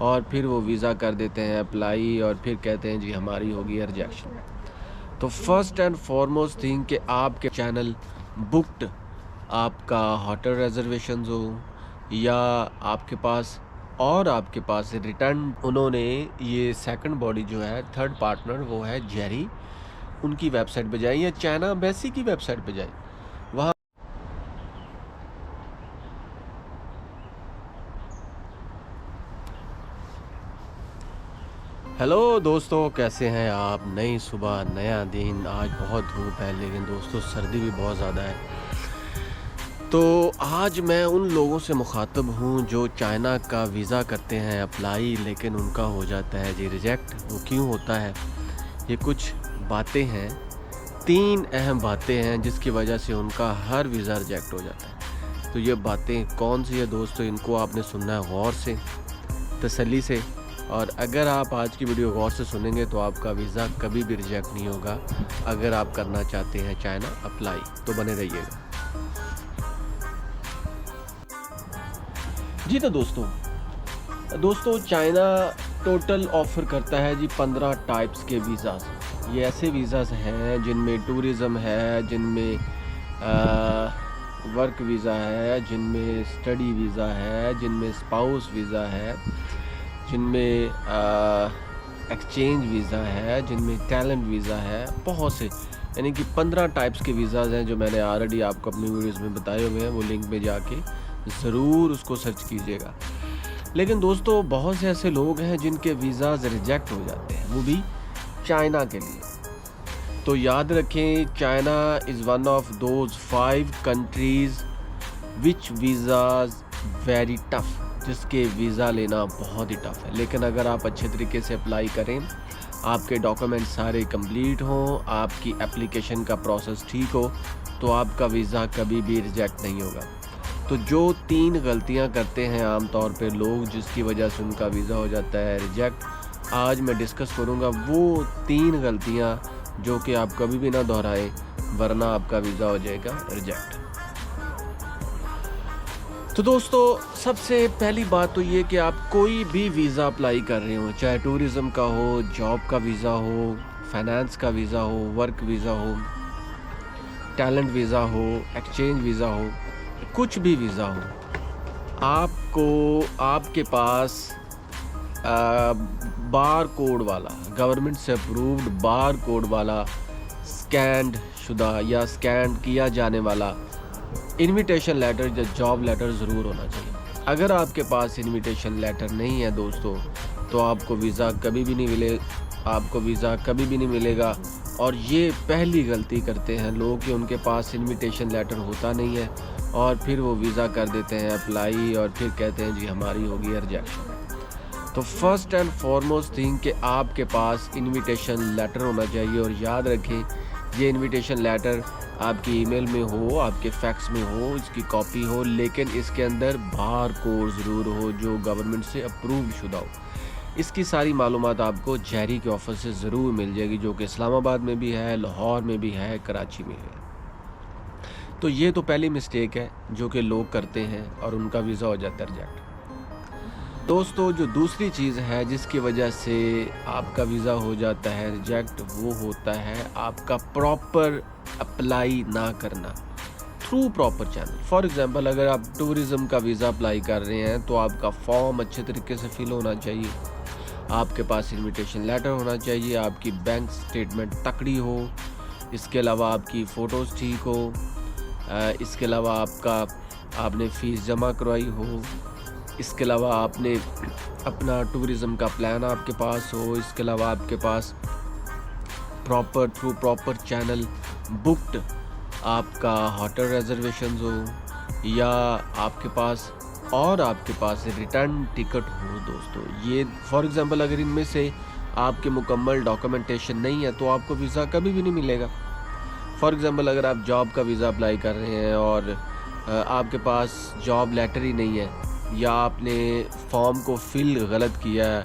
और फिर वो वीज़ा कर देते हैं अप्लाई और फिर कहते हैं जी हमारी होगी रिजेक्शन। तो फर्स्ट एंड फॉरमोस्ट थिंग कि आपके चैनल बुक्ड आपका होटल रिजर्वेशंस हो या आपके पास रिटर्न उन्होंने ये सेकंड बॉडी जो है थर्ड पार्टनर वो है जेरी, उनकी वेबसाइट पे जाए या चाइना एम्बेसी की वेबसाइट पे जाए। वहाँ हेलो दोस्तों, कैसे हैं आप? नई सुबह नया दिन। आज बहुत धूप है लेकिन दोस्तों सर्दी भी बहुत ज़्यादा है। तो आज मैं उन लोगों से मुखातब हूँ जो चाइना का वीज़ा करते हैं अप्लाई, लेकिन उनका हो जाता है जी रिजेक्ट। वो क्यों होता है? ये कुछ बातें हैं, 3 अहम बातें हैं जिसकी वजह से उनका हर वीज़ा रिजेक्ट हो जाता है। तो ये बातें कौन सी है दोस्तों, इनको आपने सुनना है गौर से, तसल्ली से। और अगर आप आज की वीडियो गौर से सुनेंगे तो आपका वीज़ा कभी भी रिजेक्ट नहीं होगा। अगर आप करना चाहते हैं चाइना अप्लाई तो बने रहिएगा जी। तो दोस्तों चाइना टोटल ऑफ़र करता है जी 15 टाइप्स के वीज़ाज़। ये ऐसे वीज़ाज़ हैं जिनमें टूरिज़म है, जिनमें वर्क वीज़ा है, जिनमें स्टडी वीज़ा है, जिनमें स्पाउस वीज़ा है, जिनमें एक्सचेंज वीज़ा है, जिनमें टैलेंट वीज़ा है। बहुत से यानी कि 15 टाइप्स के वीज़ाज़ हैं जो मैंने ऑलरेडी आपको अपनी वीडियोज़ में बताए हुए हैं। वो लिंक में जाके ज़रूर उसको सर्च कीजिएगा। लेकिन दोस्तों बहुत से ऐसे लोग हैं जिनके वीज़ाज़ रिजेक्ट हो जाते हैं, वो भी चाइना के लिए। तो याद रखें, China is one of those 5 countries which visas very tough, जिसके वीज़ा लेना बहुत ही टफ़ है। लेकिन अगर आप अच्छे तरीके से अप्लाई करें, आपके डॉक्यूमेंट सारे कंप्लीट हों, आपकी एप्लीकेशन का प्रोसेस ठीक हो, तो आपका वीज़ा कभी भी रिजेक्ट नहीं होगा। तो जो 3 गलतियां करते हैं आम तौर पे लोग जिसकी वजह से उनका वीज़ा हो जाता है रिजेक्ट, आज मैं डिस्कस करूंगा वो 3 गलतियां जो कि आप कभी भी ना दोहराएं, वरना आपका वीज़ा हो जाएगा रिजेक्ट। तो दोस्तों सबसे पहली बात तो ये कि आप कोई भी वीज़ा अप्लाई कर रहे हो, चाहे टूरिज़म का हो, जॉब का वीज़ा हो, फाइनेंस का वीज़ा हो, वर्क वीज़ा हो, टैलेंट वीज़ा हो, एक्सचेंज वीज़ा हो, कुछ भी वीज़ा हो, आपको आपके पास बार कोड वाला, गवर्नमेंट से अप्रूव्ड बार कोड वाला, स्कैंड शुदा या स्कैन किया जाने वाला इनविटेशन लेटर या जॉब लेटर ज़रूर होना चाहिए। अगर आपके पास इनविटेशन लेटर नहीं है दोस्तों, तो आपको वीज़ा कभी भी नहीं मिलेगा। और ये पहली गलती करते हैं लोग कि उनके पास इनविटेशन लेटर होता नहीं है और फिर वो वीज़ा कर देते हैं अप्लाई और फिर कहते हैं जी हमारी होगी रिजेक्शन। तो फर्स्ट एंड फॉरमोस्ट थिंग कि आपके पास इनविटेशन लेटर होना चाहिए। और याद रखें, ये इनविटेशन लेटर आपकी ईमेल में हो, आपके फैक्स में हो, इसकी कॉपी हो, लेकिन इसके अंदर बार कोड ज़रूर हो जो गवर्नमेंट से अप्रूव शुदा हो। इसकी सारी मालूमात आपको जेरी के ऑफिस से ज़रूर मिल जाएगी, जो कि इस्लामाबाद में भी है, लाहौर में भी है, कराची में है। तो ये तो पहली मिस्टेक है जो कि लोग करते हैं और उनका वीज़ा हो जाता है रिजेक्ट। दोस्तों जो दूसरी चीज़ है जिसकी वजह से आपका वीज़ा हो जाता है रिजेक्ट, वो होता है आपका प्रॉपर अप्लाई ना करना through proper channel. For example, अगर आप टूरिज़म का वीज़ा अप्लाई कर रहे हैं तो आपका फॉर्म अच्छे तरीके से फिल होना चाहिए, आपके पास इनविटेशन लेटर होना चाहिए, आपकी बैंक स्टेटमेंट तकड़ी हो, इसके अलावा आपकी फ़ोटोज़ ठीक हो, इसके अलावा आपने फ़ीस जमा करवाई हो, इसके अलावा आपने अपना टूरिज़म का प्लान आपके पास हो, इसके अलावा आपके pass through proper channel booked आपका होटल रिजर्वेशंस हो, या आपके पास रिटर्न टिकट हो। दोस्तों ये फॉर एग्ज़ाम्पल अगर इनमें से आपके मुकम्मल डॉक्यूमेंटेशन नहीं है तो आपको वीज़ा कभी भी नहीं मिलेगा। फॉर एग्ज़ाम्पल अगर आप जॉब का वीज़ा अप्लाई कर रहे हैं और आपके पास जॉब लेटर ही नहीं है, या आपने फॉर्म को फिल गलत किया है,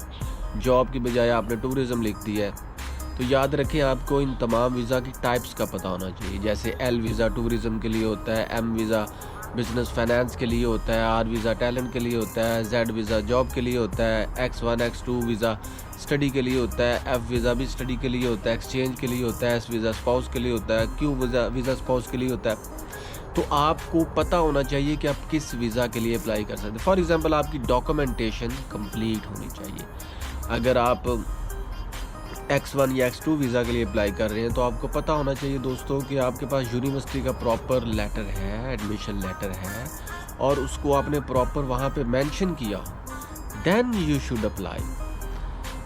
जॉब की बजाय आपने टूरिज़म लिख दिया है, तो याद रखें आपको इन तमाम वीज़ा की टाइप्स का पता होना चाहिए। जैसे एल वीज़ा टूरिज़म के लिए होता है, एम वीज़ा बिजनेस फाइनेंस के लिए होता है, आर वीज़ा टैलेंट के लिए होता है, जेड वीज़ा जॉब के लिए होता है, X1 X2 वीज़ा स्टडी के लिए होता है, F वीज़ा भी स्टडी के लिए होता है, एक्सचेंज के लिए होता है, S वीज़ा स्पाउस के लिए होता है, Q वीज़ा स्पाउस के लिए होता है। तो आपको पता होना चाहिए कि आप किस वीज़ा के लिए अप्लाई कर सकते हैं। फॉर एग्ज़ाम्पल आपकी डॉक्यूमेंटेशन कंप्लीट होनी चाहिए। अगर आप X1 या X2 वीज़ा के लिए अप्लाई कर रहे हैं तो आपको पता होना चाहिए दोस्तों कि आपके पास यूनिवर्सिटी का प्रॉपर लेटर है, एडमिशन लेटर है, और उसको आपने प्रॉपर वहाँ पे मेंशन किया हो, देन यू शुड अप्लाई।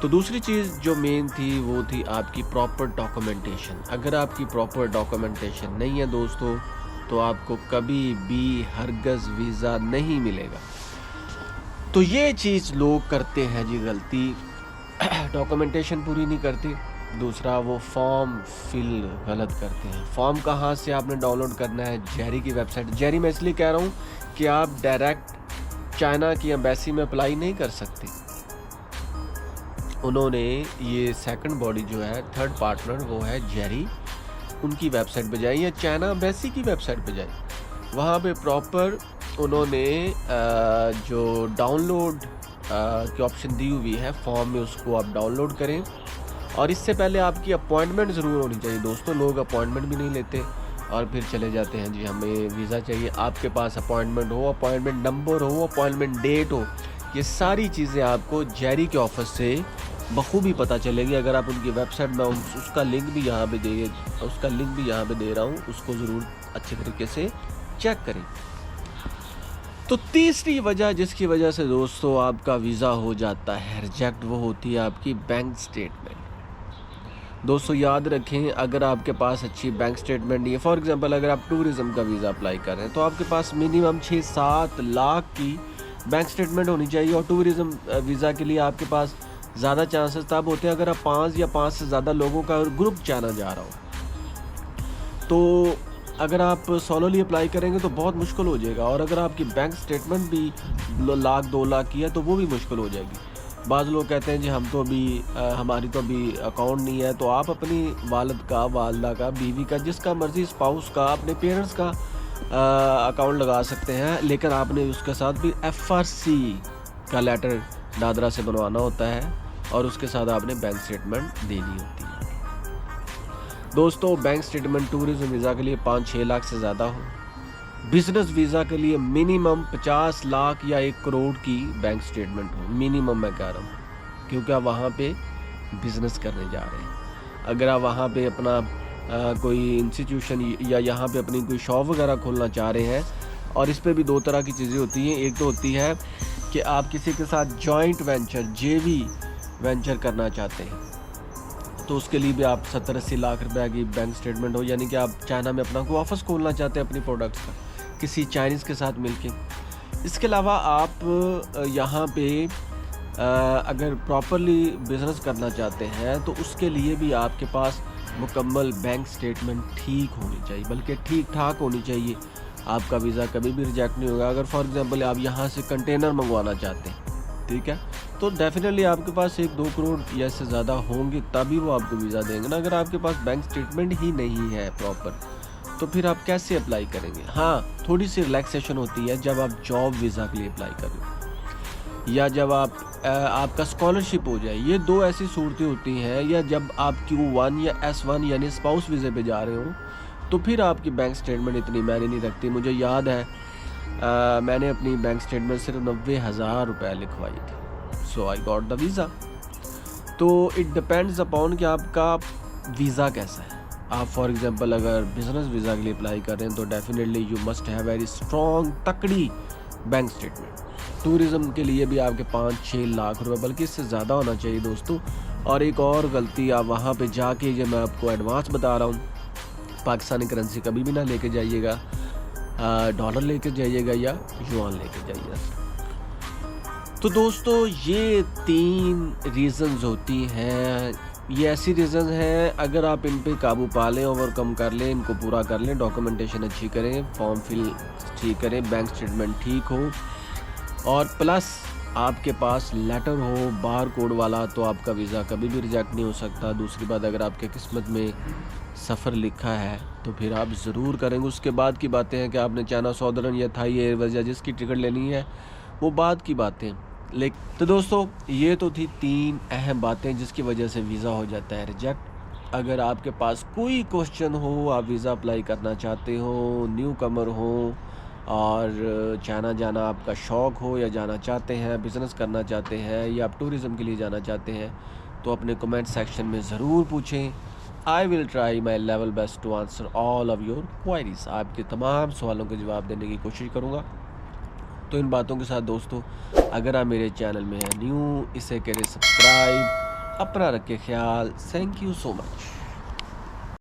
तो दूसरी चीज़ जो मेन थी वो थी आपकी प्रॉपर डॉक्यूमेंटेशन। अगर आपकी प्रॉपर डॉक्यूमेंटेशन नहीं है दोस्तों तो आपको कभी भी हरगज़ वीज़ा नहीं मिलेगा। तो ये चीज़ लोग करते हैं जी गलती, डॉक्यूमेंटेशन पूरी नहीं करते। दूसरा वो फॉर्म फिल गलत करते हैं। फॉर्म कहाँ से आपने डाउनलोड करना है? जेरी की वेबसाइट। जेरी मैं इसलिए कह रहा हूँ कि आप डायरेक्ट चाइना की एम्बेसी में अप्लाई नहीं कर सकते। उन्होंने ये सेकंड बॉडी जो है, थर्ड पार्टनर वो है जेरी, उनकी वेबसाइट पे जाइए या चाइना एम्बेसी की वेबसाइट पे जाइए। वहाँ पे प्रॉपर उन्होंने जो डाउनलोड की ऑप्शन दी हुई है फॉर्म में, उसको आप डाउनलोड करें। और इससे पहले आपकी अपॉइंटमेंट ज़रूर होनी चाहिए दोस्तों। लोग अपॉइंटमेंट भी नहीं लेते और फिर चले जाते हैं जी हमें वीज़ा चाहिए। आपके पास अपॉइंटमेंट हो, अपॉइंटमेंट नंबर हो, अपॉइंटमेंट डेट हो, ये सारी चीज़ें आपको जेरी के ऑफिस से बखूबी पता चलेगी। अगर आप उनकी वेबसाइट में उसका लिंक भी यहाँ पे दे रहा हूँ, उसको ज़रूर अच्छे तरीके से चेक करें। तो तीसरी वजह जिसकी वजह से दोस्तों आपका वीज़ा हो जाता है रिजेक्ट, वो होती है आपकी बैंक स्टेटमेंट। दोस्तों याद रखें, अगर आपके पास अच्छी बैंक स्टेटमेंट नहीं है, फॉर एग्जांपल अगर आप टूरिज़्म का वीज़ा अप्लाई कर रहे हैं तो आपके पास मिनिमम 6-7 लाख की बैंक स्टेटमेंट होनी चाहिए। और टूरिज़्म वीज़ा के लिए आपके पास ज़्यादा चांसेस तब होते हैं अगर आप 5 या 5 से ज़्यादा लोगों का ग्रुप जाना जा रहा हो। तो अगर आप सोलोली अप्लाई करेंगे तो बहुत मुश्किल हो जाएगा। और अगर आपकी बैंक स्टेटमेंट भी 1 लाख 2 लाख की है तो वो भी मुश्किल हो जाएगी। बाज़ लोग कहते हैं जी हम तो अभी हमारी तो अभी अकाउंट नहीं है। तो आप अपनी वालिद का, वालदा का, बीवी का, जिसका मर्ज़ी, स्पाउस का, अपने पेरेंट्स का अकाउंट लगा सकते हैं। लेकिन आपने उसके साथ भी FRC का लेटर दादरा से बनवाना होता है और उसके साथ आपने बैंक स्टेटमेंट देनी होती है। दोस्तों बैंक स्टेटमेंट टूरिज्म वीज़ा के लिए 5-6 लाख से ज़्यादा हो। बिजनेस वीज़ा के लिए मिनिमम 50 लाख या 1 करोड़ की बैंक स्टेटमेंट हो, मिनिमम मैं कह रहा हूँ, क्योंकि आप वहाँ पे बिज़नेस करने जा रहे हैं। अगर आप वहाँ पे अपना कोई इंस्टीट्यूशन या यहाँ पे अपनी कोई शॉप वगैरह खोलना चाह रहे हैं, और इस पर भी 2 तरह की चीज़ें होती हैं। एक तो होती है कि आप किसी के साथ जॉइंट वेंचर, JV वेंचर करना चाहते हैं, तो उसके लिए भी आप 70-80 लाख रुपए की बैंक स्टेटमेंट हो। यानी कि आप चाइना में अपना कोई ऑफिस खोलना चाहते हैं अपनी प्रोडक्ट्स का, किसी चाइनीज़ के साथ मिलके। इसके अलावा आप यहाँ पे अगर प्रॉपरली बिज़नेस करना चाहते हैं तो उसके लिए भी आपके पास मुकम्मल बैंक स्टेटमेंट ठीक होनी चाहिए, बल्कि ठीक ठाक होनी चाहिए। आपका वीज़ा कभी भी रिजेक्ट नहीं होगा। अगर फॉर एग्ज़ाम्पल आप यहाँ से कंटेनर मंगवाना चाहते हैं, ठीक है, तो डेफिनेटली आपके पास 1-2 करोड़ या इससे ज़्यादा होंगे तभी वो आपको वीज़ा देंगे ना। अगर आपके पास बैंक स्टेटमेंट ही नहीं है प्रॉपर, तो फिर आप कैसे अप्लाई करेंगे? हाँ, थोड़ी सी रिलैक्सेशन होती है जब आप जॉब वीज़ा के लिए अप्लाई कर रहे हो या जब आपका स्कॉलरशिप हो जाए। ये 2 ऐसी सूरतें होती हैं, या जब आप Q1 या S1 यानी स्पाउस वीज़े पे जा रहे हो, तो फिर आपकी बैंक स्टेटमेंट इतनी मायने नहीं रखती। मुझे याद है मैंने अपनी बैंक स्टेटमेंट सिर्फ 90,000 रुपये लिखवाई थी, सो आई गॉट द वीज़ा। तो इट डिपेंड्स अपॉन कि आपका वीज़ा कैसा है। आप फॉर एग्जांपल अगर बिज़नेस वीज़ा के लिए अप्लाई कर रहे हैं तो definitely you must have very strong तकड़ी बैंक स्टेटमेंट। टूरिज़्म के लिए भी आपके 5-6 लाख रुपए, बल्कि इससे ज़्यादा होना चाहिए दोस्तों। और एक और गलती, आप वहाँ पे जाके, जो मैं आपको एडवांस बता रहा हूँ, पाकिस्तानी करेंसी कभी भी ना लेके जाइएगा, डॉलर लेके जाइएगा या युआन लेके जाइएगा। तो दोस्तों ये 3 रीज़न्स होती हैं। ये ऐसी रीज़न हैं, अगर आप इन पे काबू पा लें, ओवरकम कर लें, इनको पूरा कर लें, डॉक्यूमेंटेशन अच्छी करें, फॉर्म फिल ठीक करें, बैंक स्टेटमेंट ठीक हो, और प्लस आपके पास लेटर हो बार कोड वाला तो आपका वीज़ा कभी भी रिजेक्ट नहीं हो सकता। दूसरी बात, अगर आपके किस्मत में सफ़र लिखा है तो फिर आप ज़रूर करेंगे। उसके बाद की बातें हैं कि आपने चाइना सॉदर्न या थाई एयरवेज़ या जिसकी टिकट लेनी है वो बाद की बातें। तो दोस्तों, ये तो थी 3 अहम बातें जिसकी वजह से वीज़ा हो जाता है रिजेक्ट। अगर आपके पास कोई क्वेश्चन हो, आप वीज़ा अप्लाई करना चाहते हो, न्यू कमर हो और चाइना जाना आपका शौक़ हो या जाना चाहते हैं, बिज़नेस करना चाहते हैं या आप टूरिज़म के लिए जाना चाहते हैं, तो अपने कमेंट सेक्शन में ज़रूर पूछें। I will try my level best to answer all of your queries. आपके तमाम सवालों के जवाब देने की कोशिश करूँगा। तो इन बातों के साथ दोस्तों, अगर आप मेरे चैनल में हैं न्यू, इसे करें सब्सक्राइब। अपना रखें ख्याल। Thank you so much.